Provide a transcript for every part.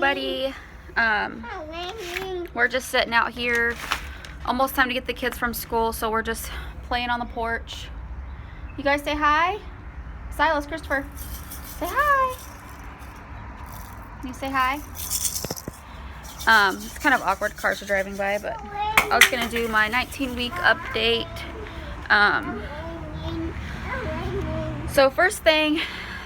everybody. We're just sitting out here. Almost time to get the kids from school, so we're just playing on the porch. You guys say hi? Silas, Christopher, say hi. Can you say hi? It's kind of awkward, cars are driving by, but I was gonna do my 19-week update. So first thing,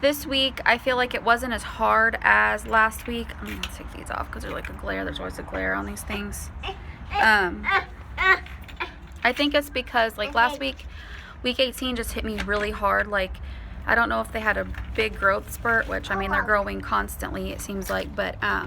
this week, I feel like it wasn't as hard as last week. I'm gonna take these off because there's like a glare. There's always a glare on these things. I think it's because like last week, week 18 just hit me really hard. Like, I don't know if they had a big growth spurt, which, I mean, they're growing constantly, it seems like, but, I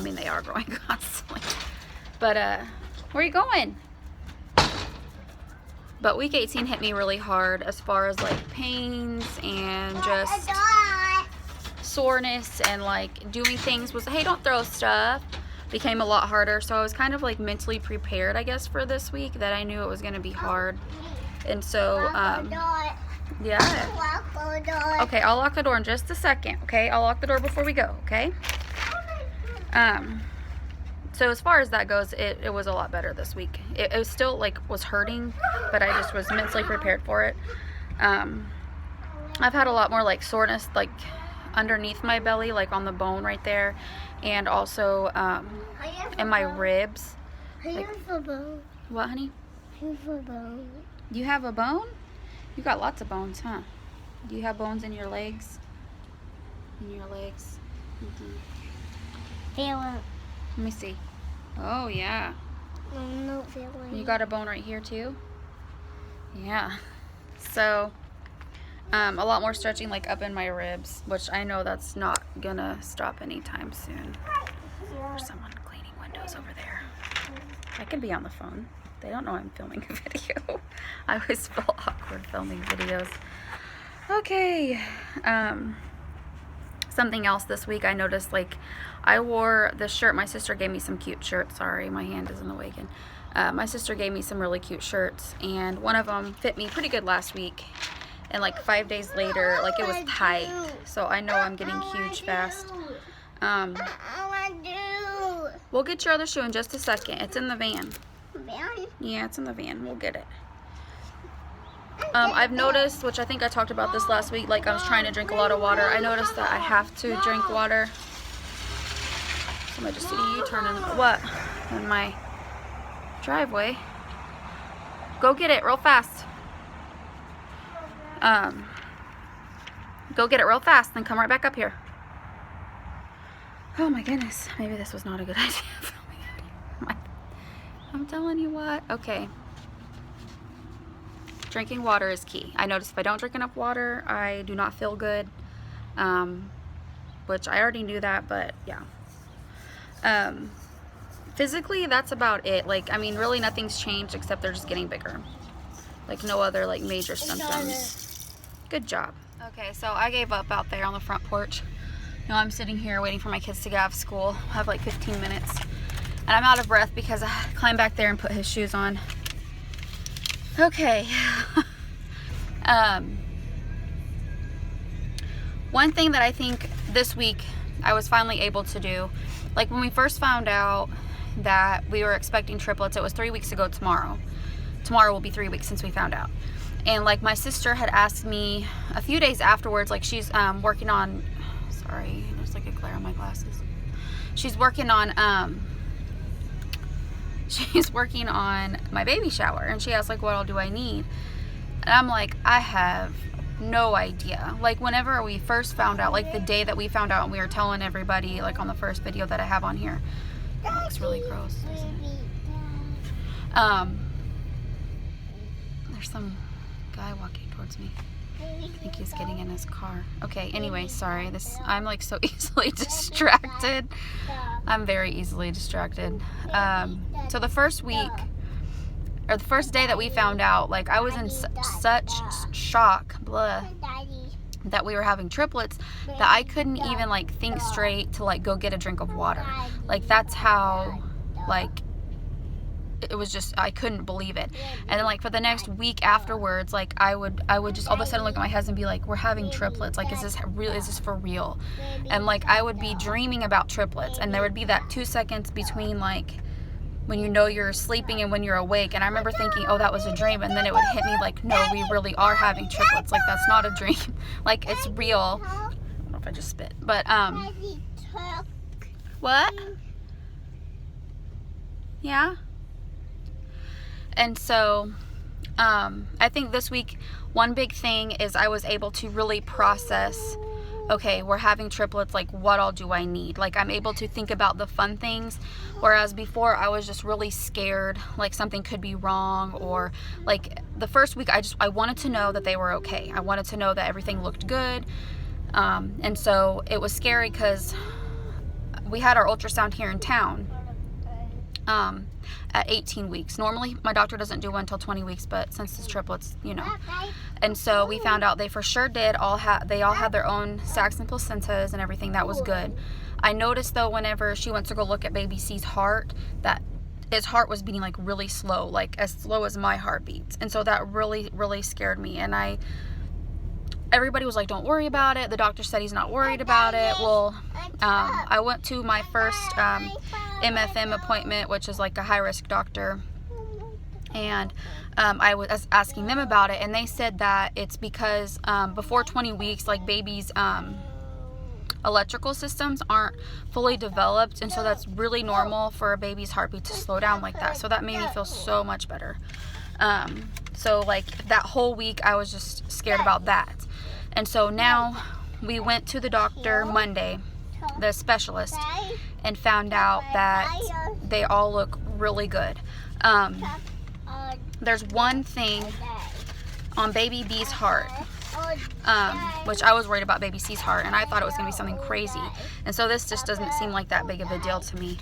mean, they are growing constantly. But, where are you going? But week 18 hit me really hard as far as, like, pains and just soreness and, like, doing things was, hey, don't throw stuff, became a lot harder. So I was kind of, like, mentally prepared, I guess, for this week, that I knew it was going to be hard. And so, yeah. Okay, I'll lock the door in just a second, okay? I'll lock the door before we go, okay? So as far as that goes, it was a lot better this week. It was still, like, was hurting, but I just was mentally prepared for it. I've had a lot more, like, soreness, like, underneath my belly, like, on the bone right there, and also, in my ribs. Like, what, honey? You have a bone? You got lots of bones, huh? Do you have bones in your legs? In your legs? Let me see. Oh, yeah. You got a bone right here, too? Yeah. So, a lot more stretching, like, up in my ribs, which I know that's not gonna stop anytime soon. There's someone cleaning windows over there. I could be on the phone. They don't know I'm filming a video. I always feel awkward filming videos. Okay. Something else this week I noticed, like, I wore this shirt. My sister gave me some cute shirts. Sorry, my hand is in the way again. My sister gave me some really cute shirts, and one of them fit me pretty good last week. And like 5 days later, like, it was tight. So I know I'm getting huge fast. We'll get your other shoe in just a second. It's in the van. Yeah, it's in the van. We'll get it. I've noticed, which I think I talked about this last week, like, I was trying to drink a lot of water. I noticed that I have to drink water. Somebody just did a U-turn in my driveway. Go get it real fast. Go get it real fast, then come right back up here. Oh my goodness, maybe this was not a good idea. I'm telling you what. Okay. Drinking water is key. I notice if I don't drink enough water, I do not feel good. Which I already knew that, but yeah. Physically, that's about it. Like, I mean, really nothing's changed except they're just getting bigger. Like, no other, like, major symptoms. Good job. Okay, so I gave up out there on the front porch. You know, I'm sitting here waiting for my kids to get out of school. I have like 15 minutes. And I'm out of breath because I climbed back there and put his shoes on. Okay. One thing that I think this week I was finally able to do, like when we first found out that we were expecting triplets, it was 3 weeks ago tomorrow. Tomorrow will be 3 weeks since we found out. And like my sister had asked me a few days afterwards, like she's working on, sorry, there's like a glare on my glasses. She's working on my baby shower, and she asked, like, what all do I need? And I'm like, I have no idea. Like, whenever we first found out, like the day that we found out and we were telling everybody, like on the first video that I have on here, it looks really gross, doesn't it? There's some guy walking towards me. I think he's getting in his car. Okay, anyway, sorry. I'm like so easily distracted. I'm very easily distracted. So the first week, or the first day that we found out, like, I was in such shock, that we were having triplets, that I couldn't even, like, think straight to, like, go get a drink of water. Like, that's how, like, it was just, I couldn't believe it. And then like for the next week afterwards, like I would just all of a sudden look at my husband and be like, we're having triplets. Like, is this real? Is this for real? And like I would be dreaming about triplets, and there would be that 2 seconds between like when you know you're sleeping and when you're awake. And I remember thinking, oh, that was a dream. And then it would hit me like, no, we really are having triplets. Like, that's not a dream. Like, it's real. I don't know if I just spit, but what? Yeah. And so I think this week one big thing is I was able to really process, okay, we're having triplets, like what all do I need? Like, I'm able to think about the fun things, whereas before I was just really scared, like something could be wrong, or like the first week I wanted to know that they were okay. I wanted to know that everything looked good. And so it was scary because we had our ultrasound here in town at 18 weeks. Normally my doctor doesn't do one until 20 weeks, but since it's triplets, you know. And so we found out they for sure did they all had their own sacs and placentas and everything. That was good. I noticed though, whenever she went to go look at baby C's heart, that his heart was beating like really slow, like as slow as my heart beats. And so that really, really scared me. And everybody was like, don't worry about it. The doctor said he's not worried about it. Well, I went to my first MFM appointment, which is like a high-risk doctor, and I was asking them about it, and they said that it's because before 20 weeks, like babies' electrical systems aren't fully developed, and so that's really normal for a baby's heartbeat to slow down like that. So that made me feel so much better. So like that whole week I was just scared about that. And so now we went to the doctor Monday, the specialist, and found out that they all look really good. There's one thing on baby B's heart, which I was worried about baby C's heart, and I thought it was going to be something crazy. And so this just doesn't seem like that big of a deal to me.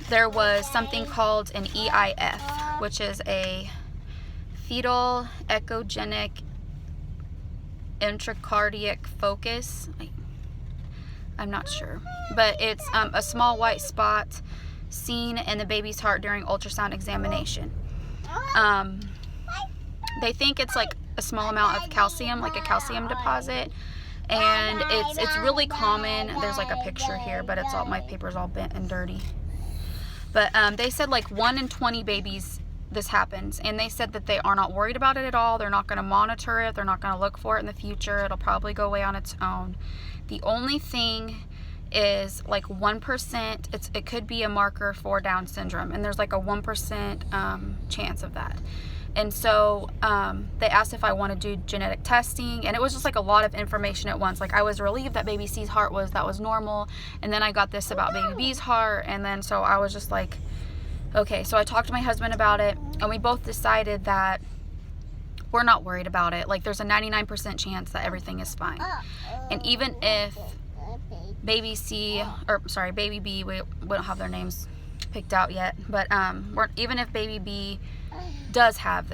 There was something called an EIF, which is a fetal echogenic intracardiac focus. I'm not sure, but it's a small white spot seen in the baby's heart during ultrasound examination. They think it's like a small amount of calcium, like a calcium deposit, and it's really common. There's like a picture here, but it's all, my paper's all bent and dirty. But they said like 1 in 20 babies this happens, and they said that they are not worried about it at all. They're not going to monitor it. They're not going to look for it in the future. It'll probably go away on its own. The only thing is like 1%, it could be a marker for Down syndrome, and there's like a 1% chance of that. And so they asked if I want to do genetic testing, and it was just like a lot of information at once. Like, I was relieved that baby C's heart was normal, and then I got this about baby B's heart, and then so I was just like, okay. So I talked to my husband about it, and we both decided that we're not worried about it. Like, there's a 99% chance that everything is fine. And even if baby B, we don't have their names picked out yet, but even if baby B does have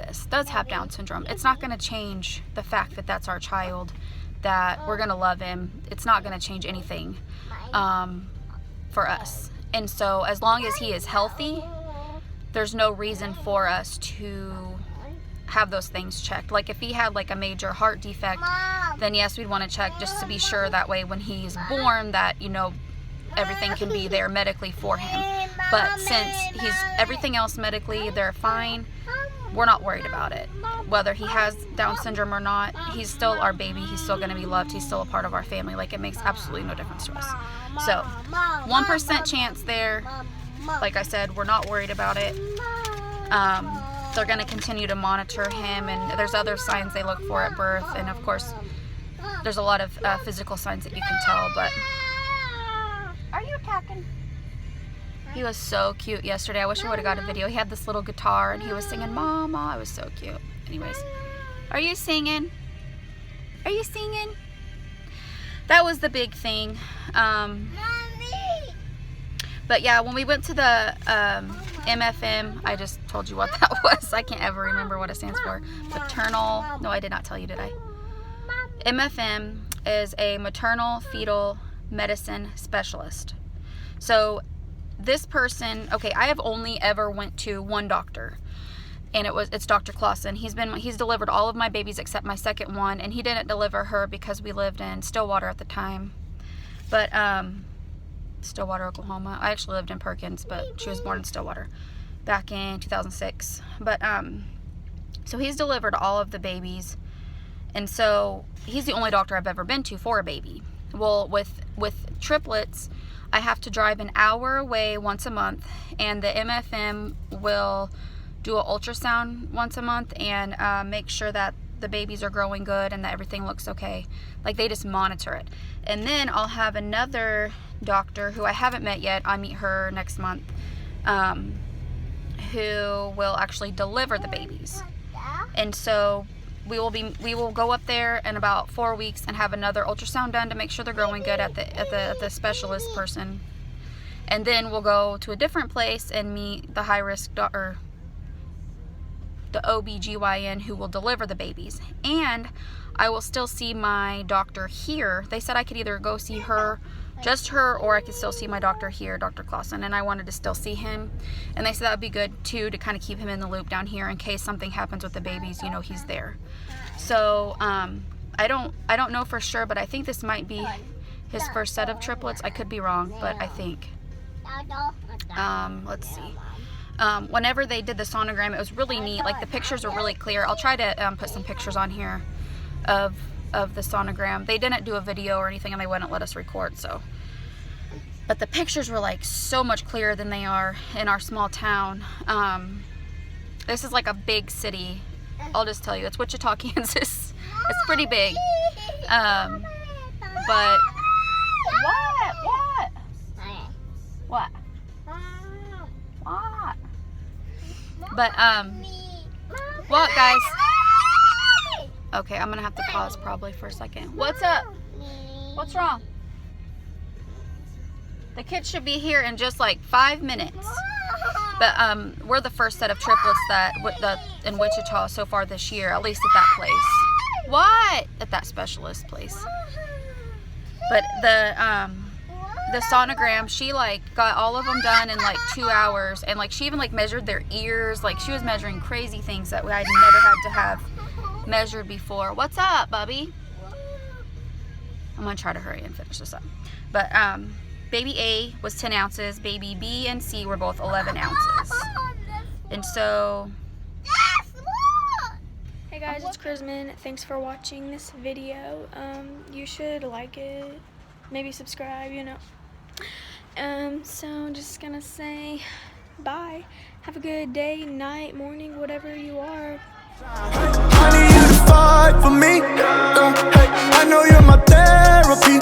Down syndrome, it's not going to change the fact that that's our child, that we're going to love him. It's not going to change anything for us. And so as long as he is healthy, there's no reason for us to have those things checked. Like, if he had like a major heart defect, then yes, we'd want to check just to be sure, that way when he's born, that, you know, everything can be there medically for him. But since everything else medically, they're fine, we're not worried about it. Whether he has Down syndrome or not, he's still our baby. He's still going to be loved. He's still a part of our family. Like, it makes absolutely no difference to us. So 1% chance there. Like I said, we're not worried about it. They're going to continue to monitor him, and there's other signs they look for at birth, and of course there's a lot of physical signs that you can tell. But are you attacking? He was so cute yesterday. I wish I would have got a video. He had this little guitar and he was singing Mama. It was so cute. Anyways, are you singing? Are you singing? That was the big thing. But yeah, when we went to the MFM, I just told you what that was. I can't ever remember what it stands for. Maternal, no, I did not tell you, did I? MFM is a maternal fetal medicine specialist. So this person, okay, I have only ever went to one doctor, and it's Dr. Clausen. He's delivered all of my babies except my second one, and he didn't deliver her because we lived in Stillwater at the time. But Stillwater, Oklahoma. I actually lived in Perkins, but she was born in Stillwater back in 2006. But so he's delivered all of the babies, and so he's the only doctor I've ever been to for a baby. Well, with triplets, I have to drive an hour away once a month, and the MFM will do an ultrasound once a month and make sure that the babies are growing good and that everything looks okay. Like, they just monitor it. And then I'll have another doctor who I haven't met yet. I'll meet her next month, who will actually deliver the babies. And so we will go up there in about 4 weeks and have another ultrasound done to make sure they're growing good at the specialist person. And then we'll go to a different place and meet the high-risk doctor, the OBGYN, who will deliver the babies. And I will still see my doctor here. They said I could either go see her, just her, or I could still see my doctor here, Dr. Clausen, and I wanted to still see him. And they said that would be good too, to kind of keep him in the loop down here in case something happens with the babies, you know, he's there. So I don't know for sure, but I think this might be his first set of triplets. I could be wrong, but I think. Let's see. Whenever they did the sonogram, it was really neat. Like, the pictures were really clear. I'll try to put some pictures on here of the sonogram. They didn't do a video or anything, and they wouldn't let us record, so. But the pictures were like so much clearer than they are in our small town. This is like a big city. I'll just tell you, it's Wichita, Kansas. It's pretty big. But what? But what, guys? Okay, I'm gonna have to pause probably for a second. What's up? What's wrong? The kids should be here in just like 5 minutes. But we're the first set of triplets that in Wichita so far this year, at least at that place. What? At that specialist place. But the sonogram, she like got all of them done in like 2 hours, and like she even like measured their ears. Like, she was measuring crazy things that I'd never had to have measured before. What's up, Bubby? I'm gonna try to hurry and finish this up. But baby A was 10 ounces, baby B and C were both 11 ounces. And so, hey guys, it's Crizman. Thanks for watching this video. You should like it, maybe subscribe, you know. So I'm just gonna say bye. Have a good day, night, morning, whatever you are. I need you to fight for me. I know you're my therapy.